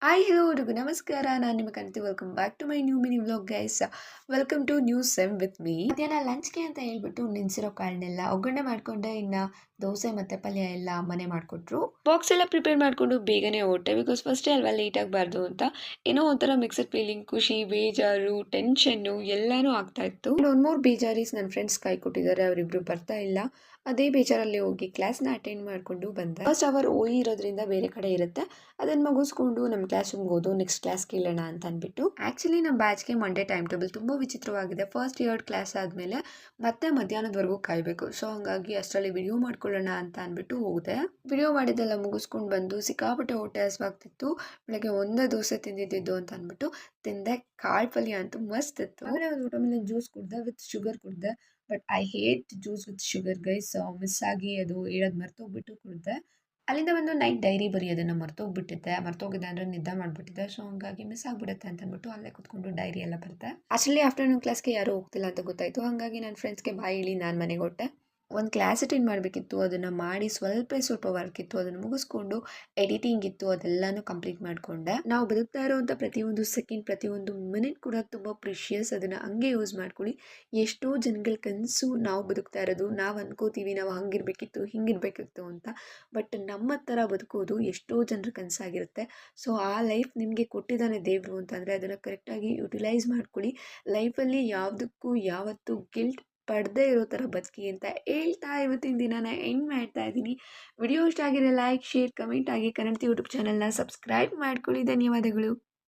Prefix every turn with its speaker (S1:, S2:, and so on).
S1: Hi hello ಎಲ್ರಿಗೂ ನಮಸ್ಕಾರ. ನಾನು ನಿಮ್ಮ Kanithi. Welcome back to my new mini vlog guys. Welcome to new sem with me. ಮಧ್ಯಾಹ್ನ ಲಂಚ್ಗೆ ಅಂತ ಹೇಳ್ಬಿಟ್ಟು ನೆನೆಸಿರೋ ಕಾಳನ್ನೆಲ್ಲ ಒಗ್ಗರಣೆ ಮಾಡ್ಕೊಂಡೆ. ಇನ್ನು ದೋಸೆ ಮತ್ತು ಪಲ್ಯ ಎಲ್ಲ ಅಮ್ಮನೆ ಮಾಡಿಕೊಟ್ರು. ಬಾಕ್ಸ್ ಎಲ್ಲ ಪ್ರಿಪೇರ್ ಮಾಡಿಕೊಂಡು ಬೇಗನೆ ಹೊರಟೆ. ಬಿಕಾಸ್ ಫಸ್ಟೇ ಅಲ್ವಾ ಲೇಟ್ ಆಗಬಾರ್ದು ಅಂತ. ಏನೋ ಒಂಥರ ಮಿಕ್ಸಡ್ ಫೀಲಿಂಗ್, ಖುಷಿ, ಬೇಜಾರು, ಟೆನ್ಷನ್ನು ಎಲ್ಲನೂ ಆಗ್ತಾ ಇತ್ತು. ಒಂದು ಮೂರು ಬೇಜಾರೀಸ್ ನನ್ನ ಫ್ರೆಂಡ್ಸ್ ಕೈ ಕೊಟ್ಟಿದ್ದಾರೆ. ಅವರಿಬ್ರು ಬರ್ತಾ ಇಲ್ಲ. ಅದೇ ಬೇಜಾರಲ್ಲಿ ಹೋಗಿ ಕ್ಲಾಸ್ನ ಅಟೆಂಡ್ ಮಾಡಿಕೊಂಡು ಬಂದೆ. ಫಸ್ಟ್ ಅವರ್ ಓಯಿ ಇರೋದ್ರಿಂದ ಬೇರೆ ಕಡೆ ಇರುತ್ತೆ. ಅದನ್ನು ಮುಗಿಸ್ಕೊಂಡು ನಮ್ಮ ಕ್ಲಾಸ್ ರೂಮ್ಗೆ ಹೋದು ನೆಕ್ಸ್ಟ್ ಕ್ಲಾಸ್ ಕೇಳೋಣ ಅಂತ ಅಂದ್ಬಿಟ್ಟು. ಆ್ಯಕ್ಚುಲಿ ನಮ್ಮ ಬ್ಯಾಚ್ಗೆ ಮಂಡೇ ಟೈಮ್ ಟೇಬಲ್ ತುಂಬ ವಿಚಿತ್ರವಾಗಿದೆ. ಫಸ್ಟ್ 2 ಕ್ಲಾಸ್ ಆದಮೇಲೆ ಮತ್ತೆ ಮಧ್ಯಾಹ್ನದವರೆಗೂ ಕಾಯಬೇಕು. ಸೊ ಹಂಗಾಗಿ ಅಷ್ಟರಲ್ಲಿ ವಿಡಿಯೋ ಮಾಡ್ಕೊಳ್ಳೋಣ ಅಂತ ಅಂದ್ಬಿಟ್ಟು ಹೋದೆ. ವಿಡಿಯೋ ಮಾಡಿದ್ದೆಲ್ಲ ಮುಗಿಸ್ಕೊಂಡು ಬಂದು ಸಿಕ್ಕಾಪಟ್ಟೆ ಹೊಟ್ಟೆ ಹಸಿವಾಗ್ತಿತ್ತು. ಬೆಳಗ್ಗೆ ಒಂದೇ ದೋಸೆ ತಿಂದಿದ್ದು ಅಂತ ಅಂದ್ಬಿಟ್ಟು ತಿಂದೆ. ಕಾಳು ಪಲ್ಯ ಅಂತೂ ಮಸ್ತ್ ಇತ್ತು. ಆಮೇಲೆ ಒಂದು ಊಟ ಮೇಲೆ ಜ್ಯೂಸ್ ಕುಡ್ದೆ ವಿತ್ ಶುಗರ್ ಕುಡ್ದೆ. But I hate juice with sugar guys. Miss ಆಗಿ ಅದು ಹೇಳೋದು ಮರ್ತೋಗ್ಬಿಟ್ಟು ಕುಡ್ದೆ. ಅಲ್ಲಿಂದ ಒಂದು ನೈಟ್ ಡೈರಿ ಬರೆಯೋದನ್ನು ಮರ್ತೋಗಿದ್ದೆ ಅಂದರೆ ನಿದ್ದೆ ಮಾಡಿಬಿಟ್ಟಿದ್ದೆ. ಸೊ ಹಂಗಾಗಿ ಮಿಸ್ ಆಗಿಬಿಡುತ್ತೆ ಅಂತ ಅಂದ್ಬಿಟ್ಟು ಅಲ್ಲೇ ಕೂತ್ಕೊಂಡು ಡೈರಿ ಎಲ್ಲ ಬರೆದೆ. ಆಕ್ಚುಲಿ ಆಫ್ಟರ್ನೂನ್ ಕ್ಲಾಸ್ಗೆ ಯಾರೂ ಹೋಗ್ತಿಲ್ಲ ಅಂತ ಗೊತ್ತಾಯಿತು. ಹಾಗಾಗಿ ನನ್ನ ಫ್ರೆಂಡ್ಸ್ಗೆ ಬಾಯಿ ಹೇಳಿ ನಾನು ಮನೆಗೆ ಹೊರಟೆ. ಒಂದು ಕ್ಲಾಸ್ ಅಟೆಂಡ್ ಮಾಡಬೇಕಿತ್ತು. ಅದನ್ನು ಮಾಡಿ ಸ್ವಲ್ಪ ವರ್ಕ್ ಇತ್ತು. ಅದನ್ನು ಮುಗಿಸ್ಕೊಂಡು ಎಡಿಟಿಂಗ್ ಇತ್ತು. ಅದೆಲ್ಲನೂ ಕಂಪ್ಲೀಟ್ ಮಾಡಿಕೊಂಡೆ. ನಾವು ಬದುಕ್ತಾ ಇರೋವಂಥ ಪ್ರತಿಯೊಂದು ಸೆಕೆಂಡ್, ಪ್ರತಿಯೊಂದು ಮಿನಿಟ್ ಕೂಡ ತುಂಬ ಪ್ರಿಷಿಯಸ್. ಅದನ್ನು ಹಂಗೆ ಯೂಸ್ ಮಾಡ್ಕೊಳ್ಳಿ. ಎಷ್ಟೋ ಜನಗಳ ಕನಸು ನಾವು ಬದುಕ್ತಾ ಇರೋದು. ನಾವು ಅನ್ಕೋತೀವಿ ನಾವು ಹಂಗಿರಬೇಕಿತ್ತು, ಹಿಂಗಿರಬೇಕಿತ್ತು ಅಂತ. ಬಟ್ ನಮ್ಮ ಥರ ಬದುಕೋದು ಎಷ್ಟೋ ಜನರ ಕನಸಾಗಿರುತ್ತೆ. ಸೊ ಆ ಲೈಫ್ ನಿಮಗೆ ಕೊಟ್ಟಿದ್ದಾನೆ ದೇವರು ಅಂತಂದರೆ ಅದನ್ನು ಕರೆಕ್ಟಾಗಿ ಯುಟಿಲೈಸ್ ಮಾಡ್ಕೊಳ್ಳಿ. ಲೈಫಲ್ಲಿ ಯಾವುದಕ್ಕೂ ಯಾವತ್ತೂ ಗಿಲ್ಟ್ ಪಡದೇ ಇರೋ ಥರ ಬದುಕಿ ಅಂತ ಹೇಳ್ತಾ ಇವತ್ತಿನ ದಿನನ ಎಂಡ್ ಮಾಡ್ತಾ ಇದ್ದೀನಿ. ವಿಡಿಯೋ ಇಷ್ಟ ಆಗಿದ್ರೆ ಲೈಕ್, ಶೇರ್, ಕಮೆಂಟ್ ಆಗಿ ಕನ್ನಡತಿ ಯೂಟ್ಯೂಬ್ ಚಾನಲ್ನ ಸಬ್ಸ್ಕ್ರೈಬ್ ಮಾಡ್ಕೊಳ್ಳಿ. ಧನ್ಯವಾದಗಳು.